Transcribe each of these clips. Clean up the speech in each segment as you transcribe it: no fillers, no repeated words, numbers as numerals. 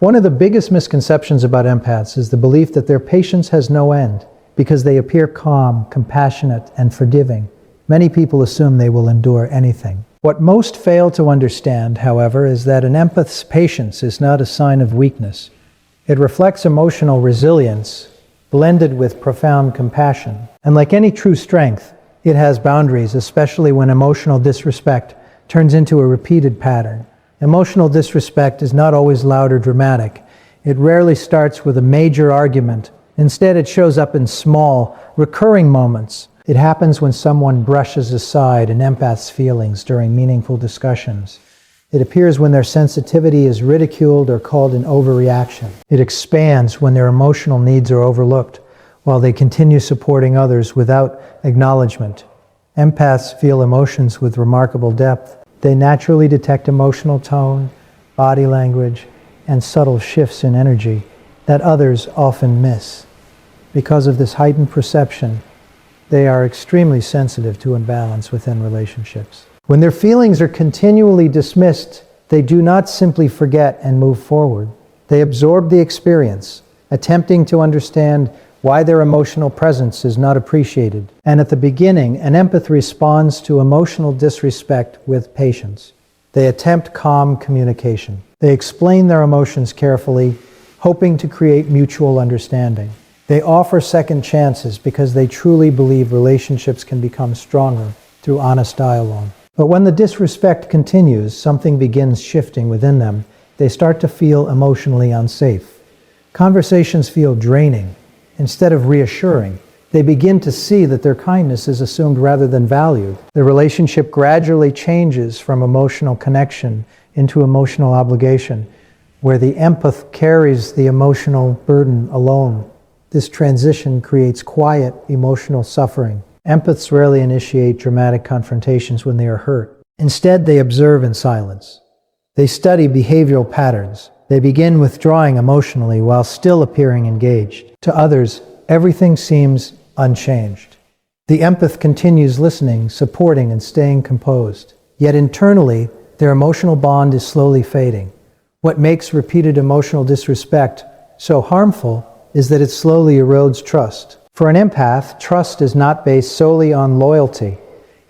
One of the biggest misconceptions about empaths is the belief that their patience has no end because they appear calm, compassionate, and forgiving. Many people assume they will endure anything. What most fail to understand, however, is that an empath's patience is not a sign of weakness. It reflects emotional resilience blended with profound compassion. And like any true strength, it has boundaries, especially when emotional disrespect turns into a repeated pattern. Emotional disrespect is not always loud or dramatic. It rarely starts with a major argument. Instead, it shows up in small, recurring moments. It happens when someone brushes aside an empath's feelings during meaningful discussions. It appears when their sensitivity is ridiculed or called an overreaction. It expands when their emotional needs are overlooked, while they continue supporting others without acknowledgement. Empaths feel emotions with remarkable depth. They naturally detect emotional tone, body language, and subtle shifts in energy that others often miss. Because of this heightened perception, they are extremely sensitive to imbalance within relationships. When their feelings are continually dismissed, they do not simply forget and move forward. They absorb the experience, attempting to understand why their emotional presence is not appreciated. And at the beginning, an empath responds to emotional disrespect with patience. They attempt calm communication. They explain their emotions carefully, hoping to create mutual understanding. They offer second chances because they truly believe relationships can become stronger through honest dialogue. But when the disrespect continues, something begins shifting within them. They start to feel emotionally unsafe. Conversations feel draining. Instead of reassuring, they begin to see that their kindness is assumed rather than valued. The relationship gradually changes from emotional connection into emotional obligation, where the empath carries the emotional burden alone. This transition creates quiet emotional suffering. Empaths rarely initiate dramatic confrontations when they are hurt. Instead, they observe in silence. They study behavioral patterns. They begin withdrawing emotionally while still appearing engaged. To others, everything seems unchanged. The empath continues listening, supporting, and staying composed. Yet internally, their emotional bond is slowly fading. What makes repeated emotional disrespect so harmful is that it slowly erodes trust. For an empath, trust is not based solely on loyalty.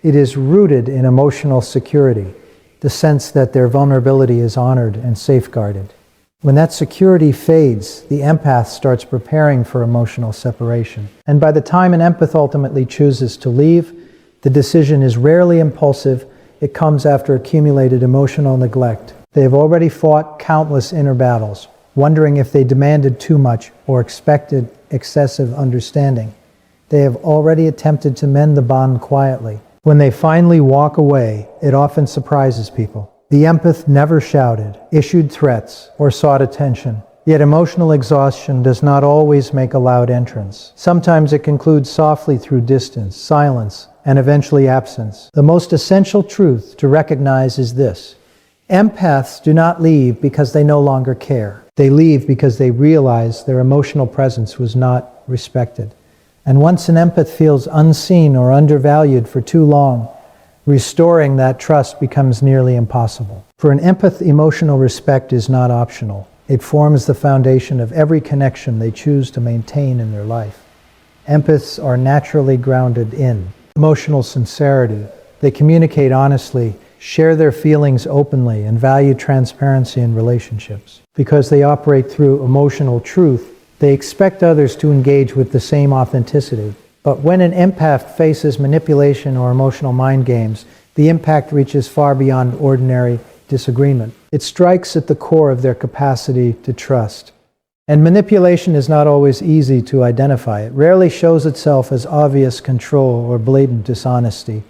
It is rooted in emotional security, the sense that their vulnerability is honored and safeguarded. When that security fades, the empath starts preparing for emotional separation. And by the time an empath ultimately chooses to leave, the decision is rarely impulsive. It comes after accumulated emotional neglect. They have already fought countless inner battles, wondering if they demanded too much or expected excessive understanding. They have already attempted to mend the bond quietly. When they finally walk away, it often surprises people. The empath never shouted, issued threats, or sought attention. Yet emotional exhaustion does not always make a loud entrance. Sometimes it concludes softly through distance, silence, and eventually absence. The most essential truth to recognize is this: empaths do not leave because they no longer care. They leave because they realize their emotional presence was not respected. And once an empath feels unseen or undervalued for too long, restoring that trust becomes nearly impossible. For an empath, emotional respect is not optional. It forms the foundation of every connection they choose to maintain in their life. Empaths are naturally grounded in emotional sincerity. They communicate honestly, share their feelings openly, and value transparency in relationships. Because they operate through emotional truth, they expect others to engage with the same authenticity. But when an empath faces manipulation or emotional mind games, the impact reaches far beyond ordinary disagreement. It strikes at the core of their capacity to trust. And manipulation is not always easy to identify. It rarely shows itself as obvious control or blatant dishonesty.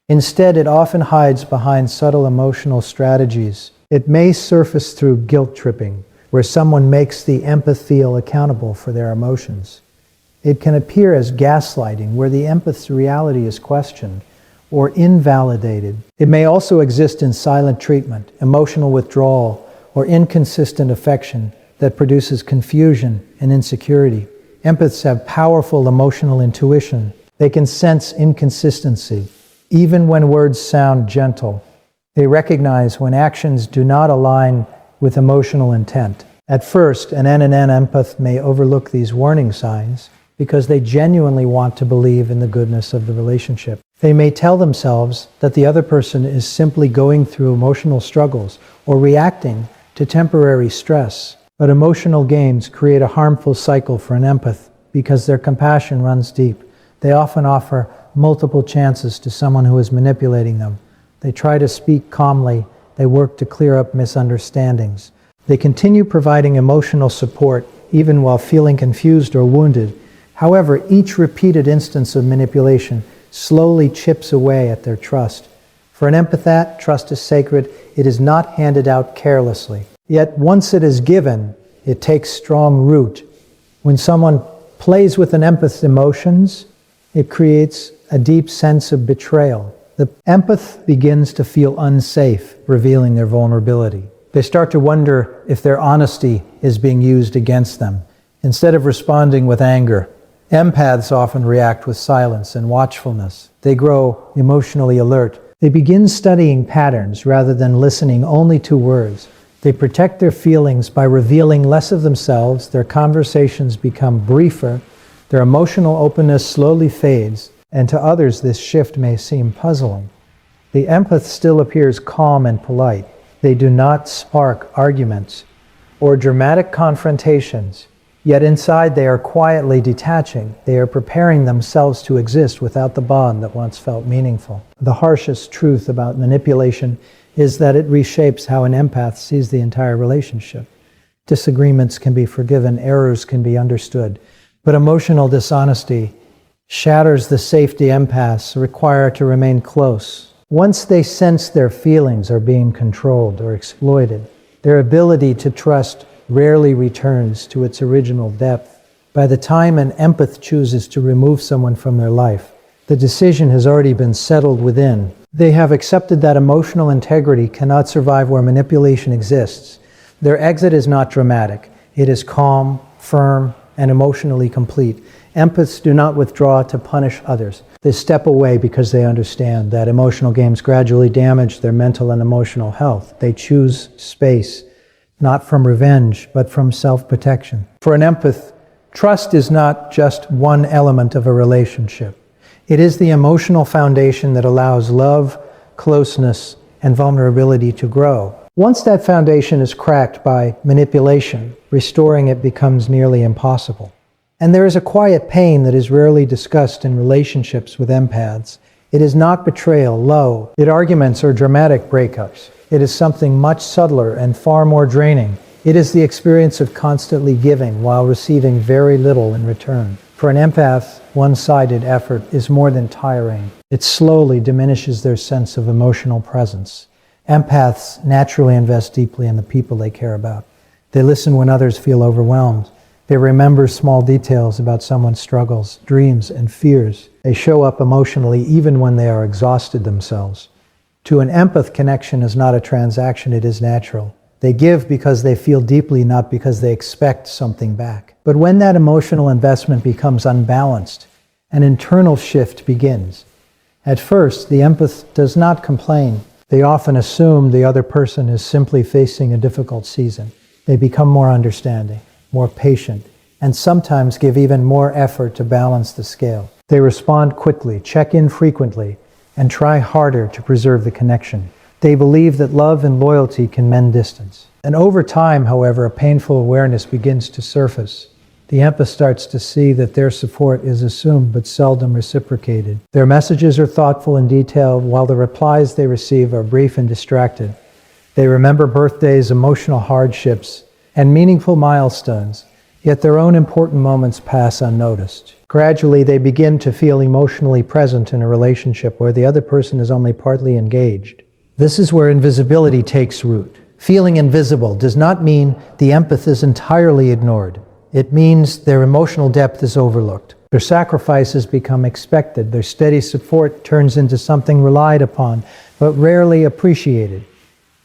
Instead, it often hides behind subtle emotional strategies. It may surface through guilt tripping, where someone makes the empath feel accountable for their emotions. It can appear as gaslighting, where the empath's reality is questioned or invalidated. It may also exist in silent treatment, emotional withdrawal, or inconsistent affection that produces confusion and insecurity. Empaths have powerful emotional intuition. They can sense inconsistency, even when words sound gentle. They recognize when actions do not align with emotional intent. At first, an NNN empath may overlook these warning signs because they genuinely want to believe in the goodness of the relationship. They may tell themselves that the other person is simply going through emotional struggles or reacting to temporary stress. But emotional games create a harmful cycle for an empath because their compassion runs deep. They often offer multiple chances to someone who is manipulating them. They try to speak calmly. They work to clear up misunderstandings. They continue providing emotional support even while feeling confused or wounded. However, each repeated instance of manipulation slowly chips away at their trust. For an empath, trust is sacred. It is not handed out carelessly. Yet once it is given, it takes strong root. When someone plays with an empath's emotions, it creates a deep sense of betrayal. The empath begins to feel unsafe, revealing their vulnerability. They start to wonder if their honesty is being used against them. Instead of responding with anger, empaths often react with silence and watchfulness. They grow emotionally alert. They begin studying patterns rather than listening only to words. They protect their feelings by revealing less of themselves. Their conversations become briefer. Their emotional openness slowly fades, and to others this shift may seem puzzling. The empath still appears calm and polite. They do not spark arguments or dramatic confrontations. Yet inside they are quietly detaching. They are preparing themselves to exist without the bond that once felt meaningful. The harshest truth about manipulation is that it reshapes how an empath sees the entire relationship. Disagreements can be forgiven, errors can be understood, but emotional dishonesty shatters the safety empaths require to remain close. Once they sense their feelings are being controlled or exploited, their ability to trust rarely returns to its original depth. By the time an empath chooses to remove someone from their life, the decision has already been settled within. They have accepted that emotional integrity cannot survive where manipulation exists. Their exit is not dramatic. It is calm, firm, and emotionally complete. Empaths do not withdraw to punish others. They step away because they understand that emotional games gradually damage their mental and emotional health. They choose space, not from revenge, but from self-protection. For an empath, trust is not just one element of a relationship. It is the emotional foundation that allows love, closeness, and vulnerability to grow. Once that foundation is cracked by manipulation, restoring it becomes nearly impossible. And there is a quiet pain that is rarely discussed in relationships with empaths. It is not betrayal, low, it arguments or dramatic breakups. It is something much subtler and far more draining. It is the experience of constantly giving while receiving very little in return. For an empath, one-sided effort is more than tiring. It slowly diminishes their sense of emotional presence. Empaths naturally invest deeply in the people they care about. They listen when others feel overwhelmed. They remember small details about someone's struggles, dreams, and fears. They show up emotionally even when they are exhausted themselves. To an empath, connection is not a transaction, it is natural. They give because they feel deeply, not because they expect something back. But when that emotional investment becomes unbalanced, an internal shift begins. At first, the empath does not complain. They often assume the other person is simply facing a difficult season. They become more understanding, more patient, and sometimes give even more effort to balance the scale. They respond quickly, check in frequently, and try harder to preserve the connection. They believe that love and loyalty can mend distance. And over time, however, a painful awareness begins to surface. The empath starts to see that their support is assumed but seldom reciprocated. Their messages are thoughtful and detailed, while the replies they receive are brief and distracted. They remember birthdays, emotional hardships, and meaningful milestones, yet their own important moments pass unnoticed. Gradually, they begin to feel emotionally present in a relationship where the other person is only partly engaged. This is where invisibility takes root. Feeling invisible does not mean the empath is entirely ignored. It means their emotional depth is overlooked. Their sacrifices become expected. Their steady support turns into something relied upon, but rarely appreciated.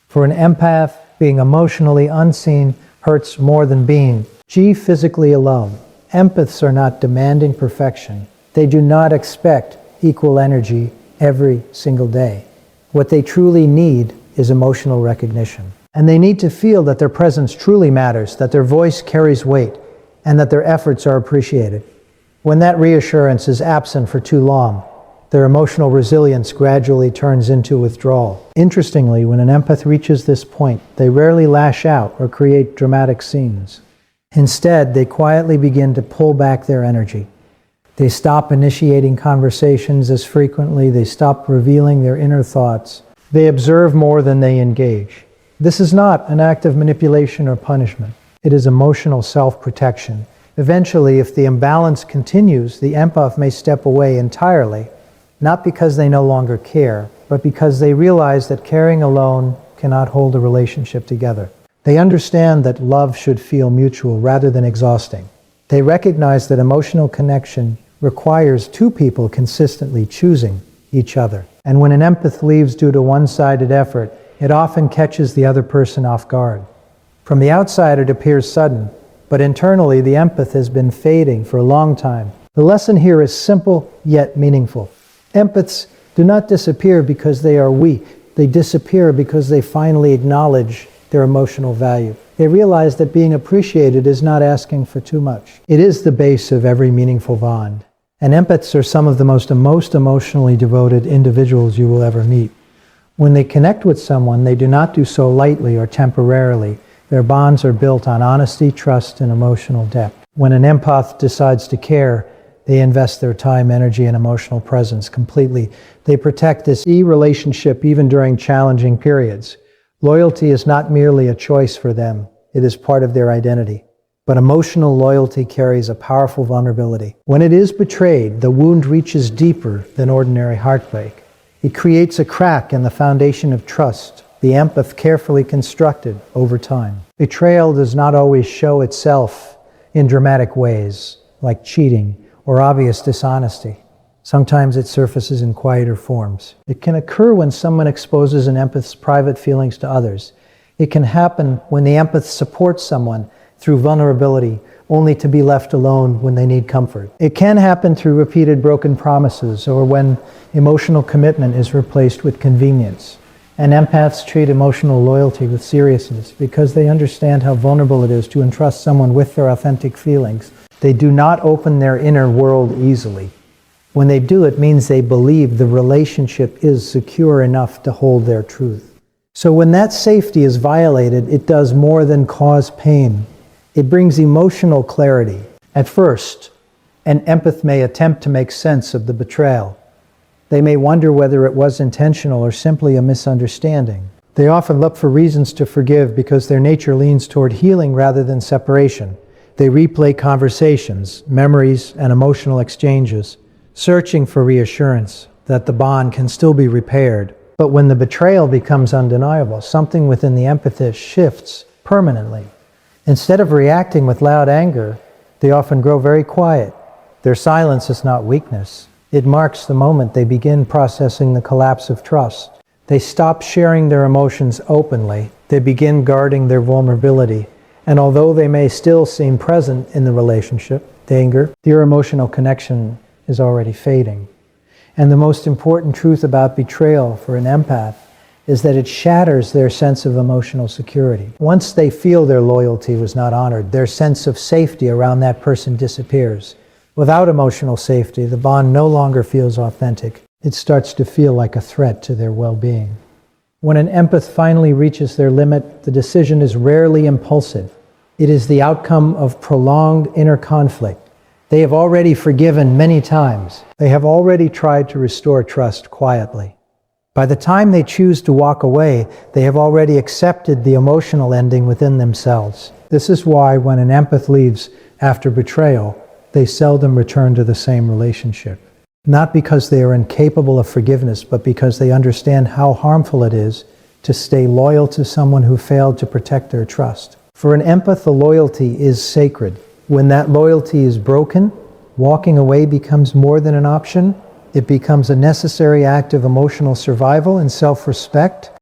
For an empath, being emotionally unseen hurts more than being physically alone. Empaths are not demanding perfection. They do not expect equal energy every single day. What they truly need is emotional recognition. And they need to feel that their presence truly matters, that their voice carries weight, and that their efforts are appreciated. When that reassurance is absent for too long, their emotional resilience gradually turns into withdrawal. Interestingly, when an empath reaches this point, they rarely lash out or create dramatic scenes. Instead, they quietly begin to pull back their energy. They stop initiating conversations as frequently. They stop revealing their inner thoughts. They observe more than they engage. This is not an act of manipulation or punishment. It is emotional self-protection. Eventually, if the imbalance continues, the empath may step away entirely, not because they no longer care, but because they realize that caring alone cannot hold a relationship together. They understand that love should feel mutual rather than exhausting. They recognize that emotional connection requires two people consistently choosing each other. And when an empath leaves due to one-sided effort, it often catches the other person off guard. From the outside, it appears sudden, but internally, the empath has been fading for a long time. The lesson here is simple yet meaningful. Empaths do not disappear because they are weak. They disappear because they finally acknowledge their emotional value. They realize that being appreciated is not asking for too much. It is the base of every meaningful bond. And empaths are some of the most emotionally devoted individuals you will ever meet. When they connect with someone, they do not do so lightly or temporarily. Their bonds are built on honesty, trust, and emotional depth. When an empath decides to care, they invest their time, energy, and emotional presence completely. They protect this relationship even during challenging periods. Loyalty is not merely a choice for them. It is part of their identity. But emotional loyalty carries a powerful vulnerability. When it is betrayed, the wound reaches deeper than ordinary heartbreak. It creates a crack in the foundation of trust, the empath carefully constructed over time. Betrayal does not always show itself in dramatic ways, like cheating or obvious dishonesty. Sometimes it surfaces in quieter forms. It can occur when someone exposes an empath's private feelings to others. It can happen when the empath supports someone through vulnerability, only to be left alone when they need comfort. It can happen through repeated broken promises or when emotional commitment is replaced with convenience. And empaths treat emotional loyalty with seriousness because they understand how vulnerable it is to entrust someone with their authentic feelings. They do not open their inner world easily. When they do, it means they believe the relationship is secure enough to hold their truth. So when that safety is violated, it does more than cause pain. It brings emotional clarity. At first, an empath may attempt to make sense of the betrayal. They may wonder whether it was intentional or simply a misunderstanding. They often look for reasons to forgive because their nature leans toward healing rather than separation. They replay conversations, memories, and emotional exchanges, searching for reassurance that the bond can still be repaired. But when the betrayal becomes undeniable, something within the empath shifts permanently. Instead of reacting with loud anger, they often grow very quiet. Their silence is not weakness. It marks the moment they begin processing the collapse of trust. They stop sharing their emotions openly. They begin guarding their vulnerability. And although they may still seem present in the relationship, their emotional connection is already fading. And the most important truth about betrayal for an empath is that it shatters their sense of emotional security. Once they feel their loyalty was not honored, their sense of safety around that person disappears. Without emotional safety, the bond no longer feels authentic. It starts to feel like a threat to their well-being. When an empath finally reaches their limit, the decision is rarely impulsive. It is the outcome of prolonged inner conflict. They have already forgiven many times. They have already tried to restore trust quietly. By the time they choose to walk away, they have already accepted the emotional ending within themselves. This is why when an empath leaves after betrayal, they seldom return to the same relationship. Not because they are incapable of forgiveness, but because they understand how harmful it is to stay loyal to someone who failed to protect their trust. For an empath, the loyalty is sacred. When that loyalty is broken, walking away becomes more than an option. It becomes a necessary act of emotional survival and self-respect.